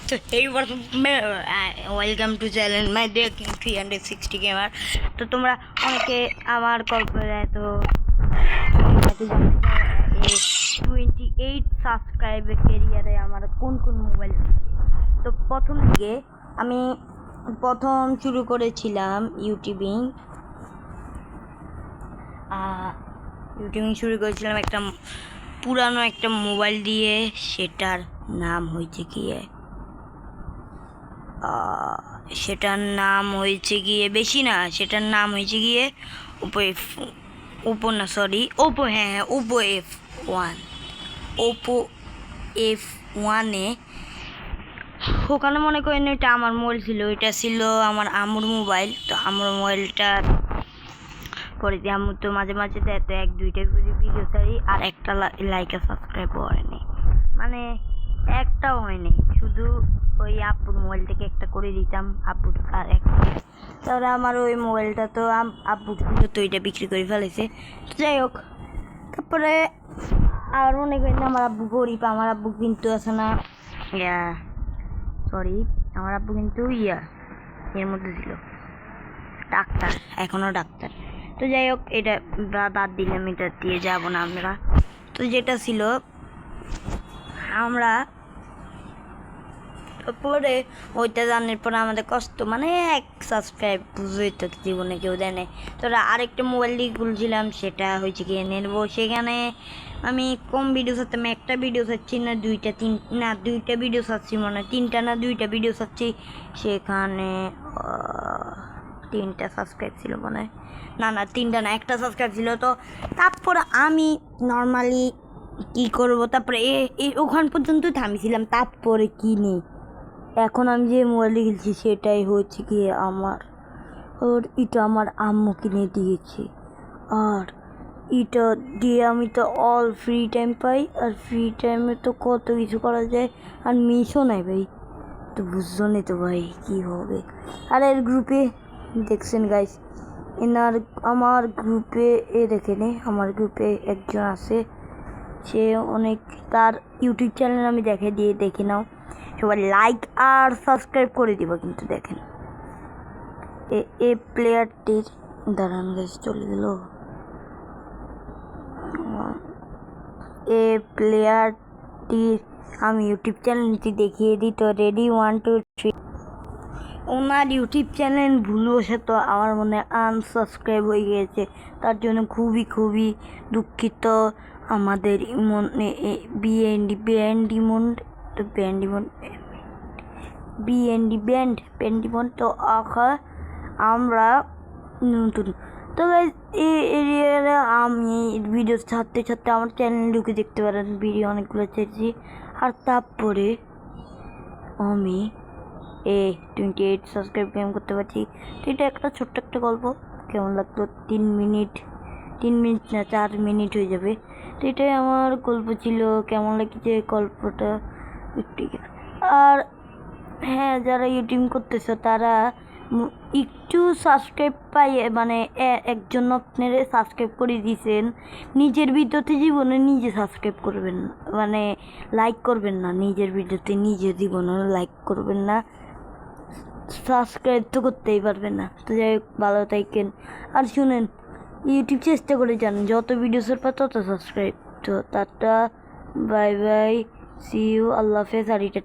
So hey what's up welcome to channel my dear king 360 gamer। তো তোমরা অনেকে আমার কল করে তো 28 সাবস্ক্রাইবার ক্যারিয়ারে আমার কোন কোন মোবাইল আছে। তো প্রথম দিকে আমি শুরু করেছিলাম ইউটিউবিং শুরু করেছিলাম একটা পুরানো একটা মোবাইল দিয়ে। সেটার নাম হয়েছে বেশি না, সেটার নাম হয়েছে গিয়ে ওপো F1 ওখানে মনে করেন এটা আমার মোবাইল ছিল, এটা ছিল আমার আম্মুর মোবাইল। তো আম্মুর মোবাইলটা পরে দিয়ে আম্মু তো মাঝে মাঝে দেয়, তো 1-2টা করে ভিডিও ছাড়ি আর একটা লাইক আর সাবস্ক্রাইব হয়নি, মানে একটাও হয়নি, শুধু ওই আব্বুর মোবাইল থেকে একটা করে দিতাম আব্বুর আর একটা। তারপরে আমার ওই মোবাইলটা তো আব্বুর ছিল, তো ওইটা বিক্রি করে ফেলেছে। তো যাই হোক, তারপরে আর মনে করেন আমার আব্বু গরিব, আমার আব্বু কিন্তু আছে না আমার আব্বু কিন্তু এর মধ্যে ছিল ডাক্তার, এখনও ডাক্তার। তো যাই হোক, এটা বাদ দিলাম, এটা দিয়ে যাব না আমরা। তো যেটা ছিল আমরা পরে ওইটা জানার পরে আমাদের কষ্ট, মানে 1 সাবস্ক্রাইব বুঝই তো জীবনে কেউ দেয় নাই। তো আরেকটা মোবাইল দিয়ে খুলছিলাম, সেটা হয়েছে গিয়ে নেবো। সেখানে আমি কম ভিডিও ছাড়তাম, একটা ভিডিও ছাড়ছি না, দুইটা ভিডিও ছাড়ছি, মনে হয় 3টা না 2টা ভিডিও ছাড়ছি। সেখানে 3টা সাবস্ক্রাইব ছিল মনে হয়, না 3টা না, 1টা সাবস্ক্রাইব ছিল। তো তারপর আমি নর্মালি কী করবো, তারপরে ওখান পর্যন্ত থামিছিলাম। তারপরে কি নেই, এখন আমি যে মোবাইলটি খেলছি সেটাই হচ্ছে কি আমার, আর এটা আমার আম্মু কিনে দিয়েছে। আর এটা দিয়ে আমি তো অল ফ্রি টাইম পাই, আর ফ্রি টাইমে তো কত কিছু করা যায়, আর মিসও নাই ভাই। তো বুঝছো নি তো ভাই কী হবে। আর এর গ্রুপে দেখছেন গাইস, আমার গ্রুপে দেখেনি, আমার গ্রুপে একজন আছে, সে অনেক, তার ইউটিউব চ্যানেল আমি দেখে নাও, সবাই লাইক আর সাবস্ক্রাইব করে দিব। কিন্তু দেখেন এ প্লেয়ারটির দাঁড়ান গাইস, চলে গেল। প্লেয়ারটির আমি ইউটিউব চ্যানেলটি দেখিয়ে দিই। তো রেডি 1 2 3, ওনার ইউটিউব চ্যানেল ভুলবশত আমার মনে আনসাবস্ক্রাইব হয়ে গিয়েছে, তার জন্য খুবই দুঃখিত। আমাদের তো আমরা নতুন। তো এই এরিয়ারে আমি ভিডিও ছাড়তে আমার চ্যানেল ঢুকে দেখতে পারেন, ভিডিও অনেকগুলো ছেড়েছি। আর তারপরে আমি 28 সাবস্ক্রাইব গেম করতে পারছি। তো এটা একটা ছোট্ট একটা গল্প, কেমন লাগতো, 3 মিনিট না 4 মিনিট হয়ে যাবে। তো এটাই আমার গল্প ছিল, কেমন লাগছে গল্পটা একটু। আর হ্যাঁ, যারা ইউটিউব করতেছে তারা একটু সাবস্ক্রাইব পাইয়ে, মানে একজন আপনারা সাবস্ক্রাইব করে দিয়েছেন, নিজের ভিডিওতে জীবনে নিজে সাবস্ক্রাইব করবেন না, মানে লাইক করবেন না, নিজের ভিডিওতে নিজের জীবনে লাইক করবেন না, সাবস্ক্রাইব তো করতেই পারবেন না। তো যাই হোক, ভালো থাকেন। আর শুনেন, ইউটিউব চেষ্টা করে যান, যত ভিডিও ছাড়বা তত সাবস্ক্রাইব। তো tata, bye bye, see you, আল্লাহ হাফেজ। আর এটা